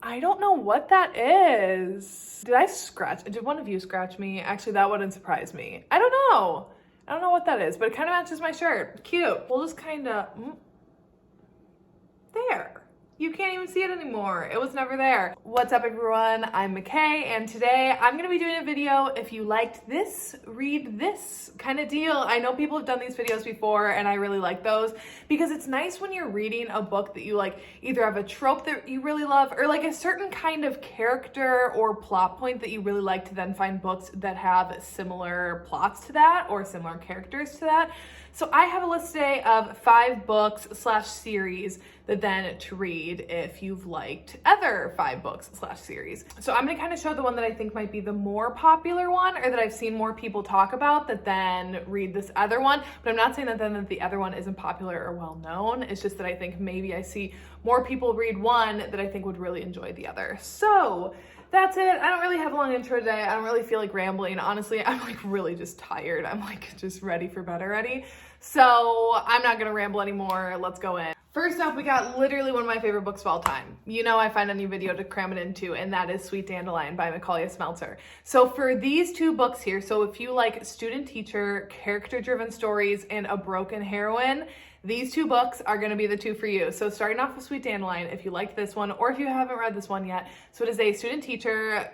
I don't know what that is. Did one of you scratch me? Actually, that wouldn't surprise me. I don't know. I don't know what that is, but it kind of matches my shirt. Cute. We'll just kind of, there. You can't even see it anymore. It was never there. What's up, everyone? I'm McKay, and today I'm gonna be doing a video. If you liked this, read this kind of deal. I know people have done these videos before, and I really like those because it's nice when you're reading a book that you like, either have a trope that you really love or like a certain kind of character or plot point that you really like, to then find books that have similar plots to that or similar characters to that. So I have a list today of 5 books / series that then to read if you've liked other 5 books / series. So I'm gonna kind of show the one that I think might be the more popular one, or that I've seen more people talk about, that then read this other one. But I'm not saying that then that the other one isn't popular or well known. It's just that I think maybe I see more people read one that I think would really enjoy the other. So that's it. I don't really have a long intro today. I don't really feel like rambling. Honestly, I'm like really just tired. I'm like just ready for bed already. So I'm not gonna ramble anymore. Let's go in. First up, we got literally one of my favorite books of all time. You know, I find a new video to cram it into, and that is Sweet Dandelion by Macaulay Smeltzer. So for these 2 books here, so if you like student-teacher, character-driven stories, and a broken heroine, these 2 books are going to be the 2 for you. So starting off with Sweet Dandelion, if you liked this one, or if you haven't read this one yet. So it is a student-teacher,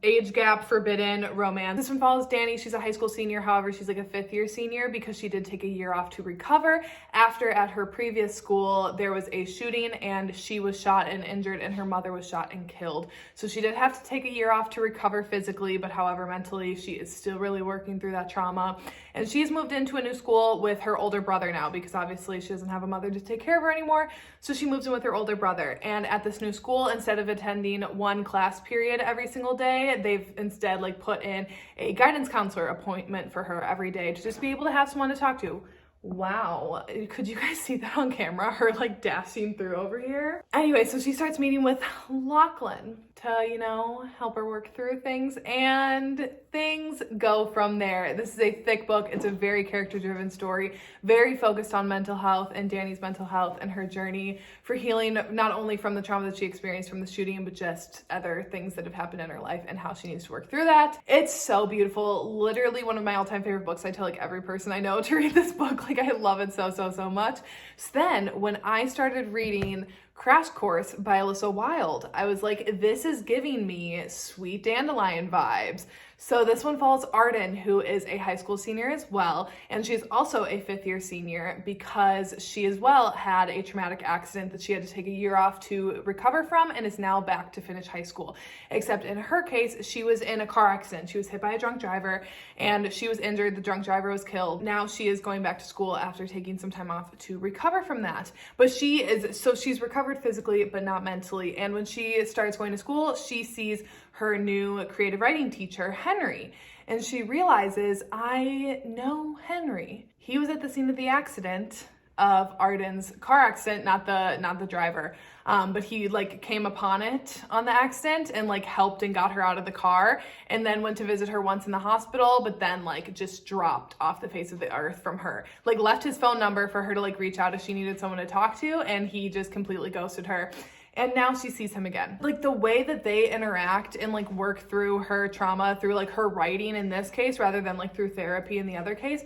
age gap forbidden romance. This one follows Dani. She's a high school senior. However, she's like a 5th year senior because she did take a year off to recover after at her previous school there was a shooting and she was shot and injured and her mother was shot and killed. So she did have to take a year off to recover physically, but however, mentally she is still really working through that trauma. And she's moved into a new school with her older brother now because obviously she doesn't have a mother to take care of her anymore. So she moves in with her older brother. And at this new school, instead of attending one class period every single day, they've instead like put in a guidance counselor appointment for her every day to just be able to have someone to talk to. Wow, could you guys see that on camera? Her like dashing through over here. Anyway, so she starts meeting with Lachlan to, you know, help her work through things, and things go from there. This is a thick book. It's a very character-driven story, very focused on mental health and Dani's mental health and her journey for healing, not only from the trauma that she experienced from the shooting, but just other things that have happened in her life and how she needs to work through that. It's so beautiful. Literally one of my all-time favorite books. I tell like every person I know to read this book. Like I love it so much. So then when I started reading Crash Course by Alyssa Wilde, I was like, this is giving me Sweet Dandelion vibes. So this one follows Arden, who is a high school senior as well, and she's also a 5th year senior because she as well had a traumatic accident that she had to take a year off to recover from and is now back to finish high school. Except in her case, she was in a car accident. She was hit by a drunk driver and she was injured. The drunk driver was killed. Now she is going back to school after taking some time off to recover from that. But she's recovered physically, but not mentally. And when she starts going to school, she sees her new creative writing teacher, Henry, and she realizes, I know Henry. He was at the scene of the accident of Arden's car accident, not the driver, but he like came upon it on the accident and like helped and got her out of the car, and then went to visit her once in the hospital, but then like just dropped off the face of the earth from her, like left his phone number for her to like reach out if she needed someone to talk to, and he just completely ghosted her. And now she sees him again. Like the way that they interact and like work through her trauma through like her writing in this case, rather than like through therapy in the other case,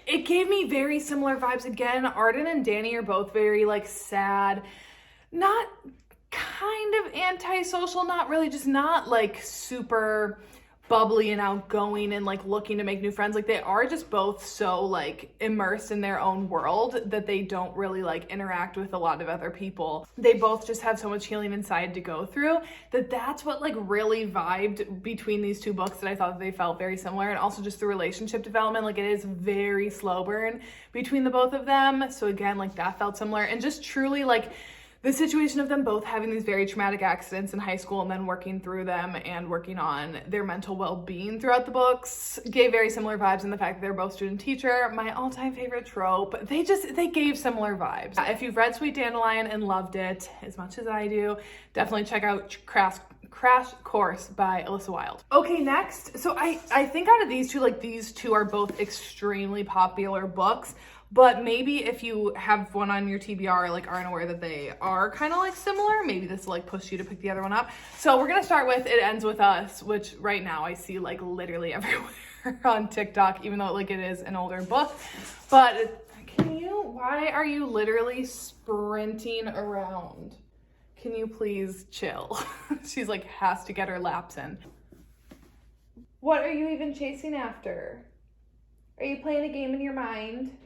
it gave me very similar vibes. Again, Arden and Dani are both very like sad, not kind of antisocial, not really, just not like super bubbly and outgoing and like looking to make new friends. Like they are just both so like immersed in their own world that they don't really like interact with a lot of other people. They both just have so much healing inside to go through that's what like really vibed between these 2 books, that I thought that they felt very similar. And also just the relationship development, like it is very slow burn between the both of them. So again, like that felt similar, and just truly like the situation of them both having these very traumatic accidents in high school and then working through them and working on their mental well-being throughout the books gave very similar vibes. And the fact that they're both student teacher, my all-time favorite trope, they gave similar vibes. If you've read Sweet Dandelion and loved it as much as I do, definitely check out Crash Course by Alyssa Wilde. Okay, next. So I think out of these 2, like these 2 are both extremely popular books, but maybe if you have one on your TBR, like aren't aware that they are kind of like similar, maybe this will like push you to pick the other one up. So we're gonna start with It Ends With Us, which right now I see like literally everywhere on TikTok, even though like it is an older book. But why are you literally sprinting around? Can you please chill? She's like, has to get her laps in. What are you even chasing after? Are you playing a game in your mind?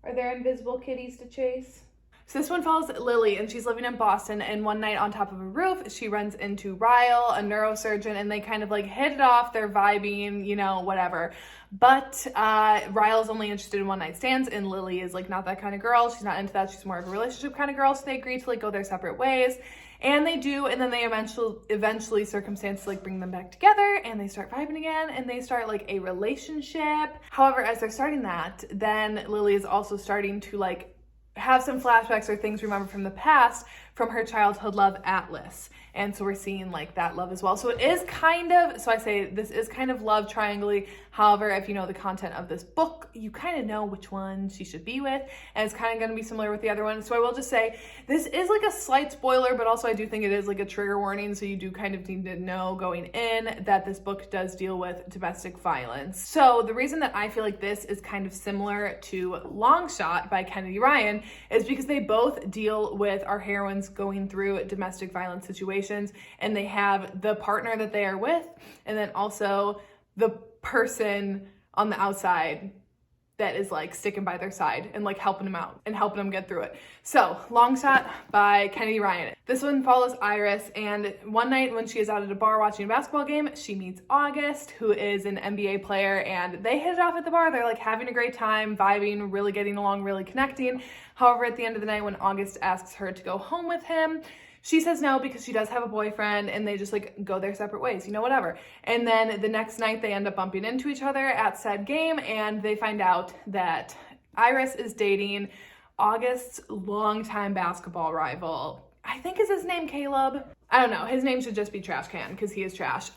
Are there invisible kitties to chase? So this one follows Lily, and she's living in Boston, and one night on top of a roof, she runs into Ryle, a neurosurgeon, and they kind of like hit it off, they're vibing, you know, whatever. But Ryle's only interested in one night stands, and Lily is like not that kind of girl. She's not into that. She's more of a relationship kind of girl. So they agree to like go their separate ways, and they do. And then they eventually circumstances like bring them back together, and they start vibing again, and they start like a relationship. However, as they're starting that, then Lily is also starting to like have some flashbacks or things remembered from the past from her childhood love, Atlas. And so we're seeing like that love as well. So it is kind of, so I say this is kind of love triangle-y. However, if you know the content of this book, you kind of know which one she should be with. And it's kind of going to be similar with the other one. So I will just say this is like a slight spoiler, but also I do think it is like a trigger warning. So you do kind of need to know going in that this book does deal with domestic violence. So the reason that I feel like this is kind of similar to Long Shot by Kennedy Ryan is because they both deal with our heroines going through domestic violence situations, and they have the partner that they are with, and then also the person on the outside that is like sticking by their side and like helping them out and helping them get through it. So Long Shot by Kennedy Ryan. This one follows Iris, and one night when she is out at a bar watching a basketball game, she meets August, who is an NBA player, and they hit it off at the bar. They're like having a great time, vibing, really getting along, really connecting. However, at the end of the night, when August asks her to go home with him, she says no because she does have a boyfriend, and they just like go their separate ways, you know, whatever. And then the next night they end up bumping into each other at said game, and they find out that Iris is dating August's longtime basketball rival. I think is his name Caleb. I don't know. His name should just be Trash Can because he is trash.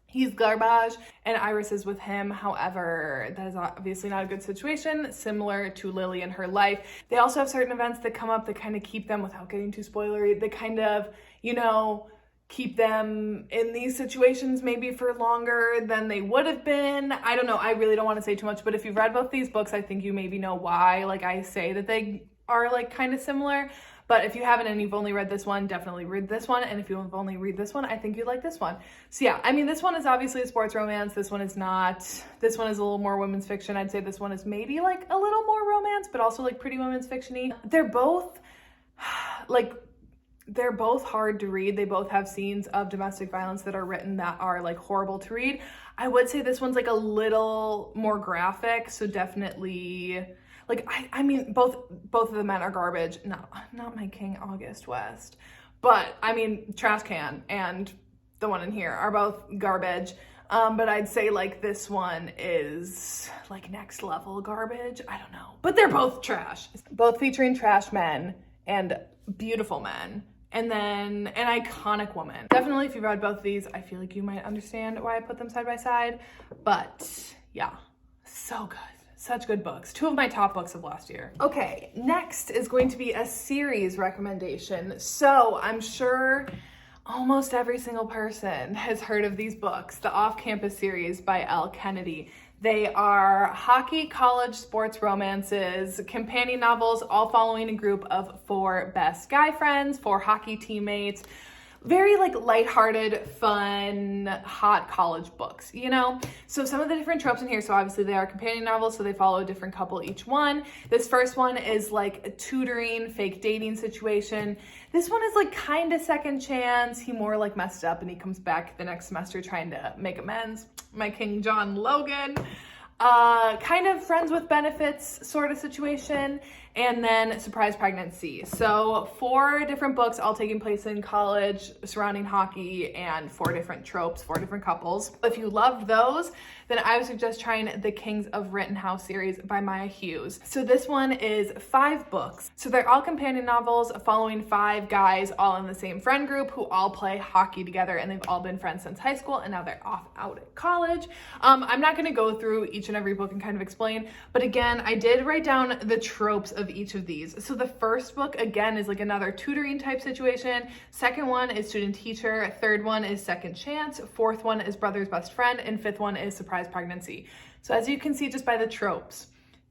He's garbage, and Iris is with him. However, that is obviously not a good situation, similar to Lily in her life. They also have certain events that come up that kind of keep them, without getting too spoilery, they kind of, you know, keep them in these situations maybe for longer than they would have been. I don't know. I really don't want to say too much, but if you've read both these books, I think you maybe know why, like I say that they are like kind of similar. But if you haven't and you've only read this one, definitely read this one. And if you have only read this one, I think you'd like this one. So yeah, I mean, this one is obviously a sports romance. This one is not. This one is a little more women's fiction. I'd say this one is maybe like a little more romance, but also like pretty women's fiction-y. They're both hard to read. They both have scenes of domestic violence that are written that are like horrible to read. I would say this one's like a little more graphic. So definitely... Like, I mean, both of the men are garbage. No, not my King August West. But, I mean, Trash Can and the one in here are both garbage. But I'd say, like, this one is, like, next level garbage. I don't know. But they're both trash. Both featuring trash men and beautiful men. And then an iconic woman. Definitely, if you've read both of these, I feel like you might understand why I put them side by side. But, yeah, so good. Such good books. 2 of my top books of last year. Okay, next is going to be a series recommendation. So I'm sure almost every single person has heard of these books, the Off-Campus series by Elle Kennedy. They are hockey college sports romances, companion novels, all following a group of 4 best guy friends, 4 hockey teammates. Very like lighthearted, fun, hot college books, you know? So some of the different tropes in here, so obviously they are companion novels, so they follow a different couple each one. This first one is like a tutoring, fake dating situation. This one is like kind of second chance. He more like messed up and he comes back the next semester trying to make amends. My King John Logan. Kind of friends with benefits sort of situation. and then Surprise Pregnancy. So 4 different books all taking place in college surrounding hockey, and 4 different tropes, 4 different couples. If you loved those, then I would suggest trying the Kings of Rittenhouse series by Maya Hughes. So this one is 5 books. So they're all companion novels following 5 guys all in the same friend group who all play hockey together, and they've all been friends since high school, and now they're off out at college. I'm not going to go through each and every book and kind of explain, but again, I did write down the tropes of each of these. So the first book, again, is like another tutoring type situation. Second one is student teacher. Third one is second chance. Fourth one is brother's best friend. And fifth one is surprise pregnancy. So as you can see just by the tropes,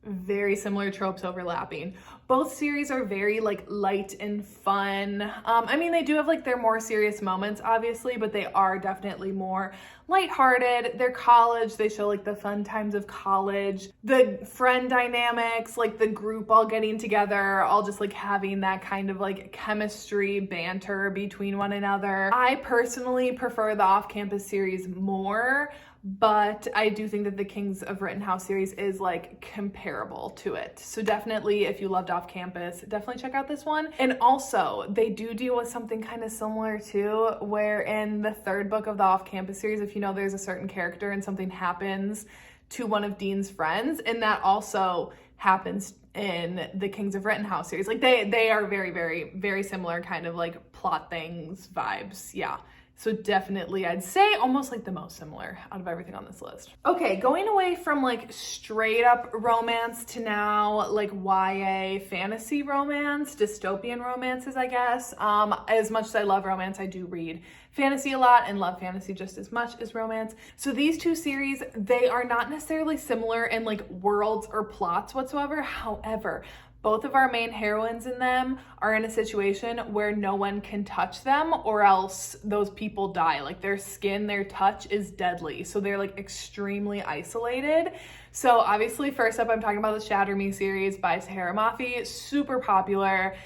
very similar tropes overlapping. Both series are very like light and fun. I mean, they do have like their more serious moments, obviously, but they are definitely more lighthearted. They're college. They show like the fun times of college, the friend dynamics, like the group all getting together, all just like having that kind of like chemistry, banter between one another. I personally prefer the off-campus series more, but I do think that the Kings of Rittenhouse series is like comparable to it. So definitely, if you loved off campus, definitely check out this one. And also, they do deal with something kind of similar too, where in the 3rd book of the off campus series, if you know there's a certain character and something happens to one of Dean's friends, and that also happens in the Kings of Rittenhouse series. Like they are very, very, very similar kind of like plot things, vibes. Yeah. So definitely, I'd say almost like the most similar out of everything on this list. Okay, going away from like straight up romance to now like YA fantasy romance, dystopian romances, I guess. As much as I love romance, I do read fantasy a lot and love fantasy just as much as romance. So these 2 series, they are not necessarily similar in like worlds or plots whatsoever. However, both of our main heroines in them are in a situation where no one can touch them or else those people die. Like their skin, their touch is deadly. So they're like extremely isolated. So obviously, first up, I'm talking about the Shatter Me series by Sahara Mafi. Super popular.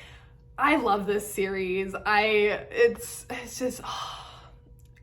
I love this series. It's just...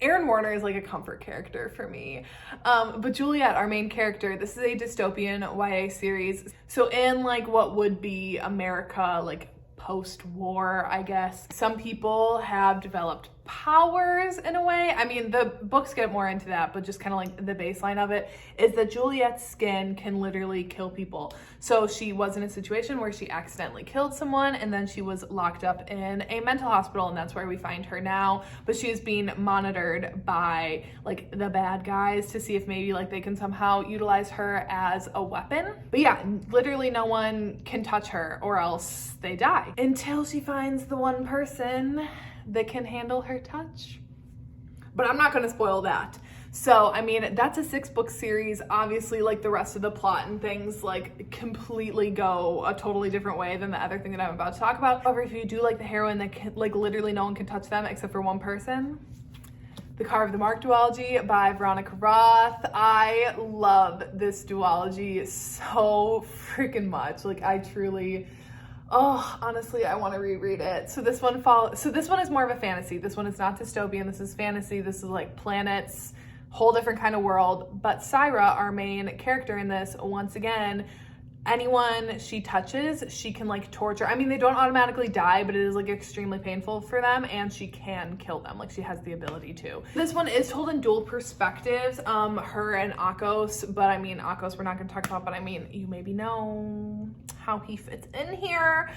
Aaron Warner is like a comfort character for me. But Juliet, our main character, this is a dystopian YA series. So in like what would be America, like post-war, I guess, some people have developed powers in a way. I mean, the books get more into that, but just kind of like the baseline of it is that Juliet's skin can literally kill people. So she was in a situation where she accidentally killed someone, and then she was locked up in a mental hospital, and that's where we find her now. But she is being monitored by like the bad guys to see if maybe like they can somehow utilize her as a weapon. But yeah, literally no one can touch her or else they die until she finds the one person that can handle her touch. But I'm not going to spoil that. So, I mean, that's a 6-book series. Obviously, like the rest of the plot and things like completely go a totally different way than the other thing that I'm about to talk about. However, if you do like the heroine that can, like literally no one can touch them except for one person, The Carve the Mark duology by Veronica Roth. I love this duology so freaking much. Like I truly... Oh, honestly, I want to reread it. So this one is more of a fantasy. This one is not dystopian. This is fantasy. This is like planets, whole different kind of world. But Syra, our main character in this, once again, anyone she touches, she can like torture. I mean, they don't automatically die, but it is like extremely painful for them, and she can kill them. Like she has the ability to. This one is told in dual perspectives, her and Akos, but I mean, Akos we're not going to talk about, but I mean, you maybe know how he fits in here.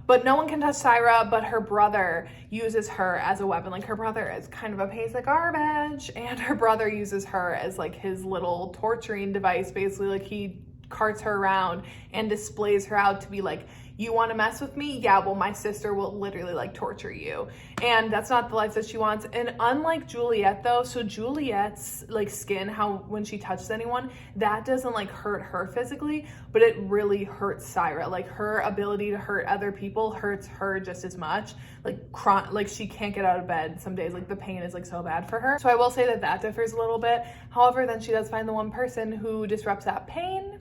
But no one can touch Syra, but her brother uses her as a weapon. Like her brother is kind of a piece of garbage, and her brother uses her as like his little torturing device. Basically, like he carts her around and displays her out to be like, you want to mess with me? Yeah, well, my sister will literally like torture you. And that's not the life that she wants. And unlike Juliet though, so Juliet's like skin, how when she touches anyone, that doesn't like hurt her physically, but it really hurts Syra. Like her ability to hurt other people hurts her just as much. Like she can't get out of bed some days. Like the pain is like so bad for her. So I will say that that differs a little bit. However, then she does find the one person who disrupts that pain,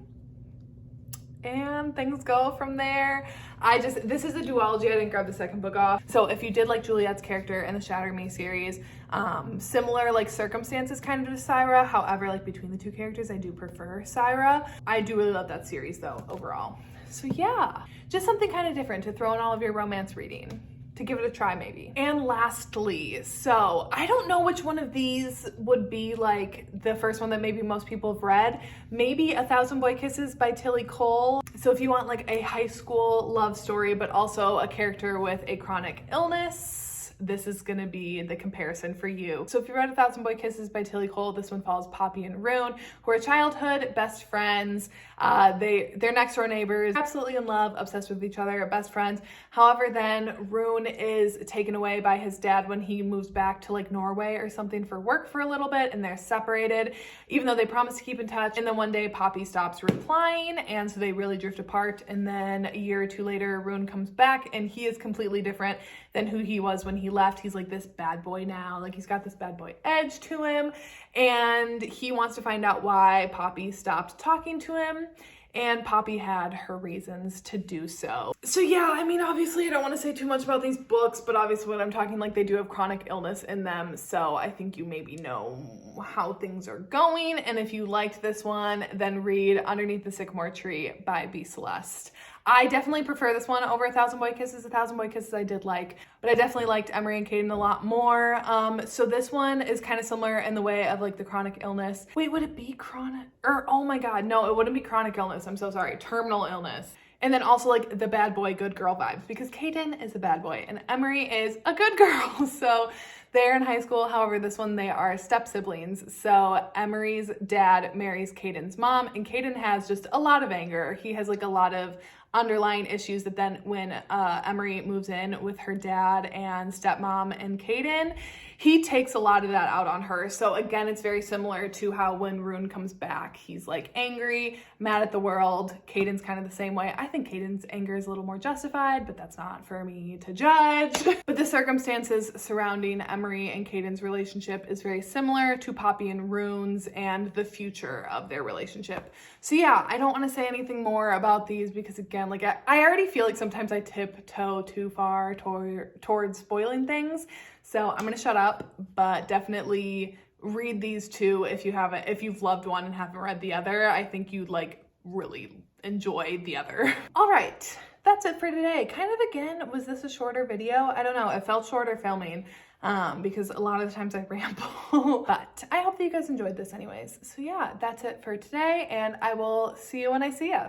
and things go from there. This is a duology. I didn't grab the second book off. So if you did like Juliet's character in the Shatter Me series, similar like circumstances kind of to Syra. However, like between the two characters, I do prefer Syra. I do really love that series though, overall. So yeah, just something kind of different to throw in all of your romance reading, to give it a try maybe. And lastly, so I don't know which one of these would be like the first one that maybe most people have read. Maybe A Thousand Boy Kisses by Tilly Cole. So if you want like a high school love story, but also a character with a chronic illness, this is gonna be the comparison for you. So if you read A Thousand Boy Kisses by Tilly Cole, this one follows Poppy and Rune, who are childhood best friends. They're next door neighbors, absolutely in love, obsessed with each other, best friends. However, then Rune is taken away by his dad when he moves back to like Norway or something for work for a little bit, and they're separated, even though they promise to keep in touch. And then one day Poppy stops replying, and so they really drift apart. And then a year or two later, Rune comes back, and he is completely different than who he was when he left. He's like this bad boy now, like he's got this bad boy edge to him, and he wants to find out why Poppy stopped talking to him, and Poppy had her reasons to do so. So yeah, I mean, obviously I don't want to say too much about these books, but obviously when I'm talking, like, they do have chronic illness in them, so I think you maybe know how things are going. And if you liked this one, then read Underneath the Sycamore Tree by B. Celeste. I definitely prefer this one over A Thousand Boy Kisses. A Thousand Boy Kisses I did like, but I definitely liked Emery and Caden a lot more. So this one is kind of similar in the way of like the chronic illness. Wait, would it be chronic? Or, oh my God, no, it wouldn't be chronic illness. I'm so sorry. Terminal illness. And then also like the bad boy, good girl vibes, because Caden is a bad boy and Emery is a good girl. So they're in high school. However, this one, they are step siblings. So Emery's dad marries Caden's mom, and Caden has just a lot of anger. He has like a lot of underlying issues that then when Emery moves in with her dad and stepmom and Caden, he takes a lot of that out on her. So again, it's very similar to how when Rune comes back, he's like angry, mad at the world. Caden's kind of the same way. I think Caden's anger is a little more justified, but that's not for me to judge. But the circumstances surrounding Emery and Caden's relationship is very similar to Poppy and Rune's and the future of their relationship. So yeah, I don't want to say anything more about these because again, like I already feel like sometimes I tiptoe too far towards spoiling things. So I'm gonna shut up, but definitely read these two if you've loved one and haven't read the other. I think you'd like really enjoy the other. All right, that's it for today. Kind of again, was this a shorter video? I don't know, it felt shorter filming because a lot of the times I ramble, but I hope that you guys enjoyed this anyways. So yeah, that's it for today, and I will see you when I see you.